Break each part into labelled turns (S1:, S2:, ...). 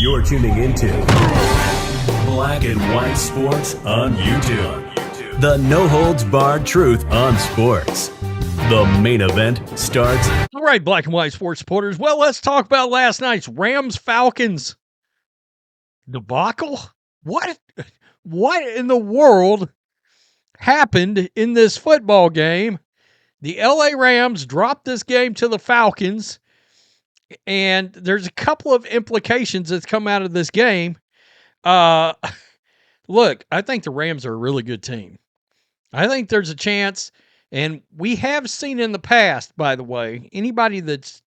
S1: You're tuning into Black and White Sports on YouTube. The no-holds-barred truth on sports. The main event starts.
S2: All right, Black and White Sports supporters. Well, let's talk about last night's Rams-Falcons debacle. What in the world happened in this football game? The LA Rams dropped this game to the Falcons, and there's a couple of implications that's come out of this game. Look, I think the Rams are a really good team. I think there's a chance, and we have seen in the past, by the way, anybody that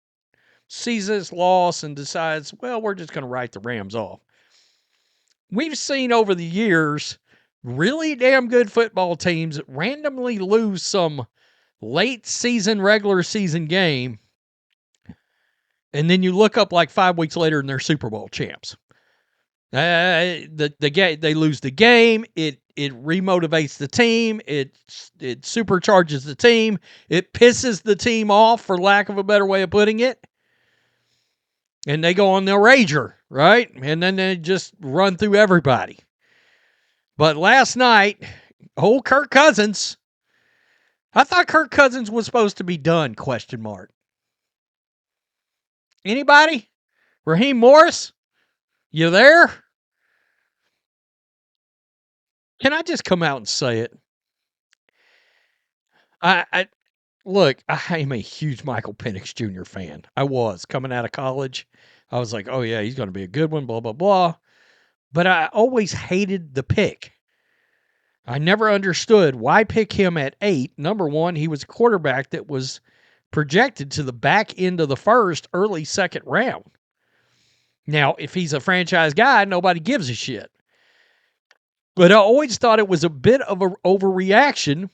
S2: sees this loss and decides, well, we're just going to write the Rams off. We've seen over the years really damn good football teams randomly lose some late season, regular season game, and then you look up like 5 weeks later and they're Super Bowl champs. They lose the game. It remotivates the team. It supercharges the team. It pisses the team off, for lack of a better way of putting it. And they go on their rager, right? And then they just run through everybody. But last night, old Kirk Cousins, I thought Kirk Cousins was supposed to be done, ? Anybody? Raheem Morris? You there? Can I just come out and say it? Look, I am a huge Michael Penix Jr. fan. I was coming out of college. I was like, oh yeah, he's going to be a good one, blah, blah, blah. But I always hated the pick. I never understood why pick him at 8. Number one, he was a quarterback that was projected to the back end of the first, early second round. Now, if he's a franchise guy, nobody gives a shit. But I always thought it was a bit of an overreaction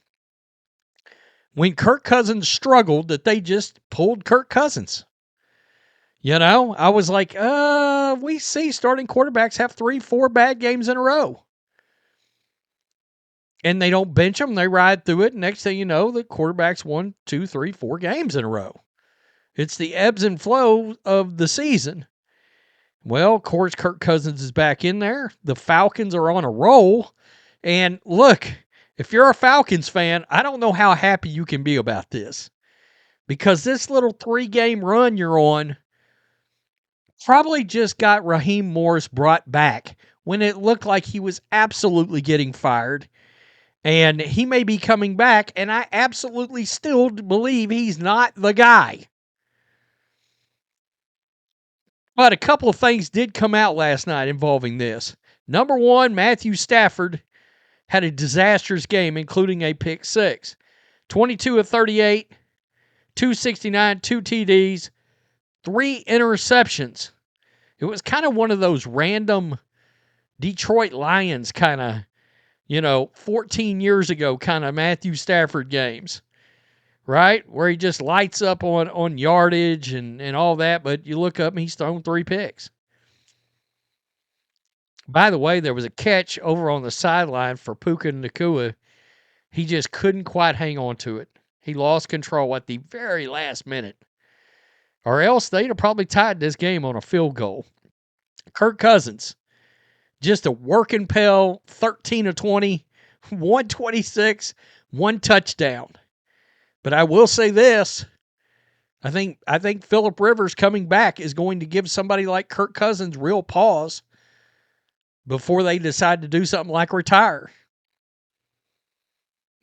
S2: when Kirk Cousins struggled that they just pulled Kirk Cousins. You know, I was like, we see starting quarterbacks have 3-4 bad games in a row. And they don't bench them. They ride through it. Next thing you know, the quarterback's 1, 2, 3, 4 games in a row. It's the ebbs and flows of the season. Well, of course, Kirk Cousins is back in there. The Falcons are on a roll. And look, if you're a Falcons fan, I don't know how happy you can be about this. Because this little 3-game run you're on probably just got Raheem Morris brought back when it looked like he was absolutely getting fired. And he may be coming back, and I absolutely still believe he's not the guy. But a couple of things did come out last night involving this. Number one, Matthew Stafford had a disastrous game, including a pick 6. 22 of 38, 269, 2 TDs, 3 interceptions. It was kind of one of those random Detroit Lions kind of, 14 years ago kind of Matthew Stafford games, right? Where he just lights up on yardage and all that, but you look up and he's thrown 3 picks. By the way, there was a catch over on the sideline for Puka Nacua. He just couldn't quite hang on to it. He lost control at the very last minute. Or else they'd have probably tied this game on a field goal. Kirk Cousins, just a working Pell, 13 of 20, 126, 1 touchdown. But I will say this. I think Phillip Rivers coming back is going to give somebody like Kirk Cousins real pause before they decide to do something like retire.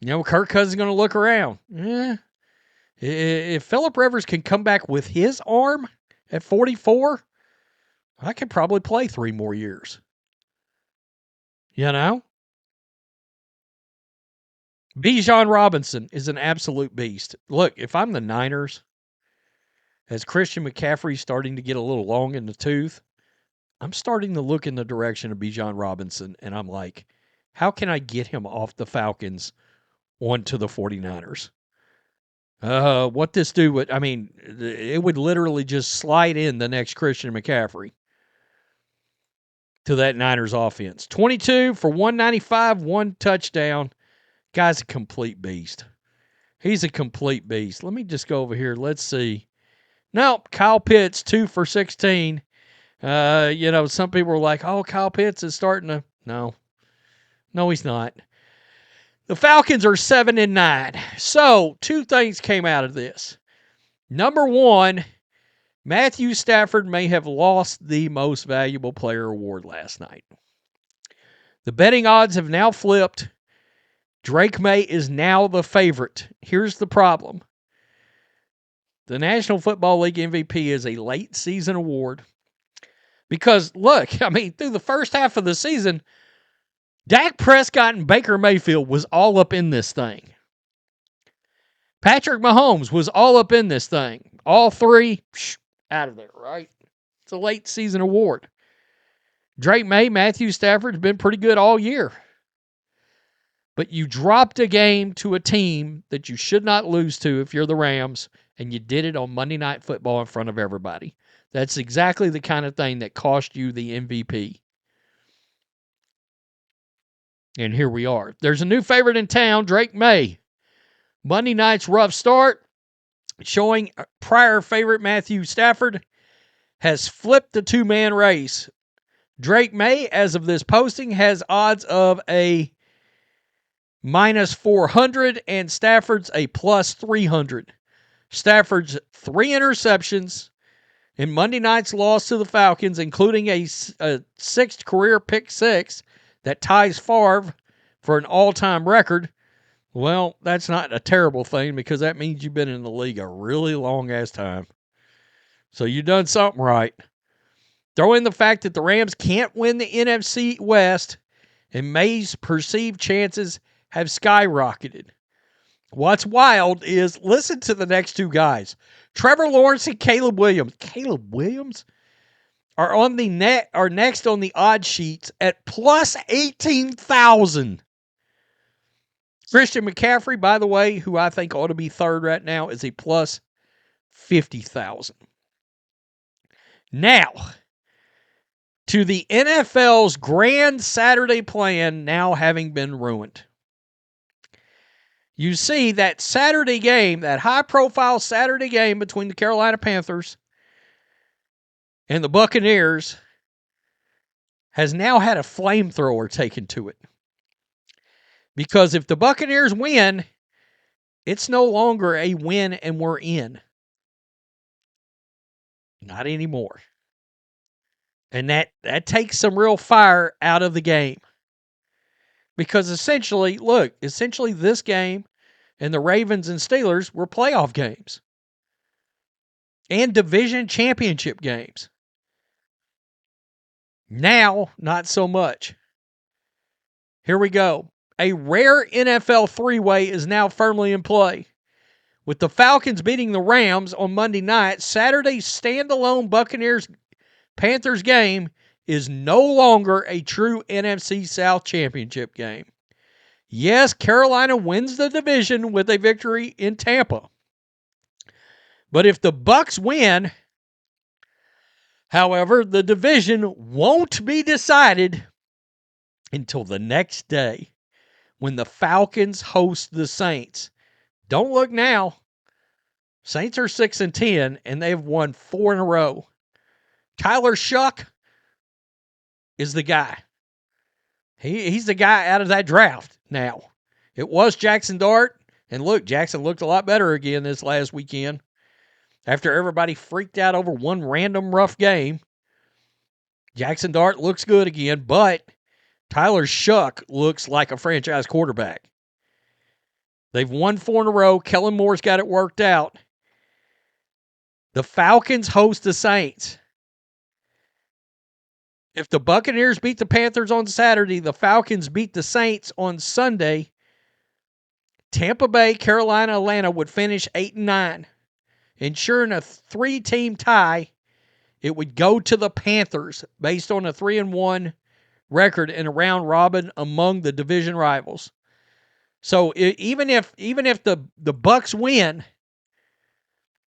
S2: Kirk Cousins is going to look around. Yeah. If Phillip Rivers can come back with his arm at 44, I could probably play 3 more years. Bijan Robinson is an absolute beast. Look, if I'm the Niners, as Christian McCaffrey's starting to get a little long in the tooth, I'm starting to look in the direction of Bijan Robinson, and I'm like, how can I get him off the Falcons onto the 49ers? What this do would, it would literally just slide in the next Christian McCaffrey to that Niners offense. 22 for 195, 1 touchdown. Guy's a complete beast. He's a complete beast. Let me just go over here. Let's see. Nope, Kyle Pitts, 2 for 16. Some people were like, oh, Kyle Pitts is starting to. No, he's not. The Falcons are 7-9. So, two things came out of this. Number one, Matthew Stafford may have lost the most valuable player award last night. The betting odds have now flipped. Drake Maye is now the favorite. Here's the problem. The National Football League MVP is a late season award. Because, look, through the first half of the season, Dak Prescott and Baker Mayfield was all up in this thing. Patrick Mahomes was all up in this thing. All three, out of there, right? It's a late season award. Drake Maye, Matthew Stafford's been pretty good all year. But you dropped a game to a team that you should not lose to if you're the Rams, and you did it on Monday Night Football in front of everybody. That's exactly the kind of thing that cost you the MVP. And here we are. There's a new favorite in town, Drake Maye. Monday night's rough start, showing prior favorite Matthew Stafford, has flipped the two-man race. Drake Maye, as of this posting, has odds of a minus 400 and Stafford's a plus 300. Stafford's 3 interceptions in Monday night's loss to the Falcons, including a sixth career pick six that ties Favre for an all-time record. Well, that's not a terrible thing because that means you've been in the league a really long-ass time. So you've done something right. Throw in the fact that the Rams can't win the NFC West, and Maye's perceived chances have skyrocketed. What's wild is, listen to the next two guys. Trevor Lawrence and Caleb Williams. Caleb Williams are on the next on the odd sheets at plus 18,000. Christian McCaffrey, by the way, who I think ought to be third right now, is a plus 50,000. Now, to the NFL's grand Saturday plan now having been ruined. You see that Saturday game, that high-profile Saturday game between the Carolina Panthers and the Buccaneers has now had a flamethrower taken to it. Because if the Buccaneers win, it's no longer a win and we're in. Not anymore. And that takes some real fire out of the game. Because essentially this game and the Ravens and Steelers were playoff games. And division championship games. Now, not so much. Here we go. A rare NFL three-way is now firmly in play. With the Falcons beating the Rams on Monday night, Saturday's standalone Buccaneers-Panthers game is no longer a true NFC South championship game. Yes, Carolina wins the division with a victory in Tampa. But if the Bucs win, however, the division won't be decided until the next day when the Falcons host the Saints. Don't look now. Saints are 6-10, and they've won 4 in a row. Tyler Shuck is the guy. He's the guy out of that draft now. It was Jackson Dart, and look, Jackson looked a lot better again this last weekend. After everybody freaked out over one random rough game, Jackson Dart looks good again, but Tyler Shuck looks like a franchise quarterback. They've won 4 in a row. Kellen Moore's got it worked out. The Falcons host the Saints. If the Buccaneers beat the Panthers on Saturday, the Falcons beat the Saints on Sunday, Tampa Bay, Carolina, Atlanta would finish 8-9. Ensuring a 3-team tie, it would go to the Panthers based on a 3-1 record in a round robin among the division rivals. So even if the Bucs win,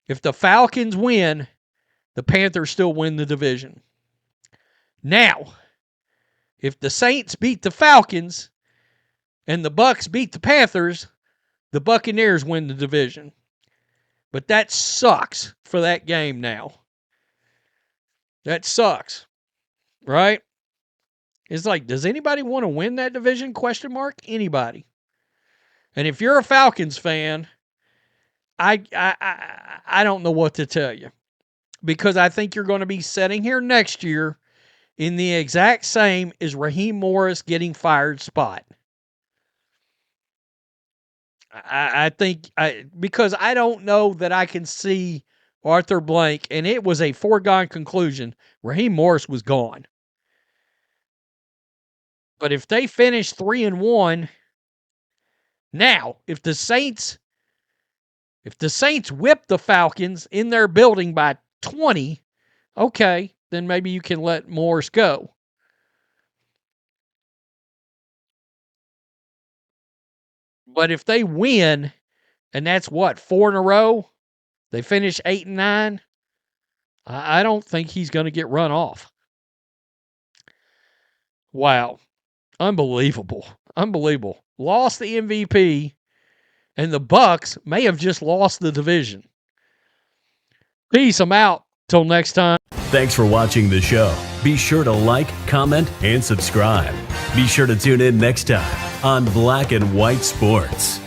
S2: if the Falcons win, the Panthers still win the division. Now, if the Saints beat the Falcons and the Bucs beat the Panthers, the Buccaneers win the division. But that sucks for that game now. That sucks, right? It's like, does anybody want to win that division? Question mark. Anybody. And if you're a Falcons fan, I don't know what to tell you, because I think you're going to be sitting here next year in the exact same as Raheem Morris getting fired spot. I think because I don't know that I can see Arthur Blank, and it was a foregone conclusion. Raheem Morris was gone. But if they finish 3-1, now if the Saints whip the Falcons in their building by 20, okay, then maybe you can let Morris go. But if they win, and that's what, 4 in a row, they finish 8-9, I don't think he's going to get run off. Wow. Unbelievable. Unbelievable. Lost the MVP, and the Bucs may have just lost the division. Peace. I'm out. Till next time.
S1: Thanks for watching the show. Be sure to like, comment, and subscribe. Be sure to tune in next time on Black and White Sports.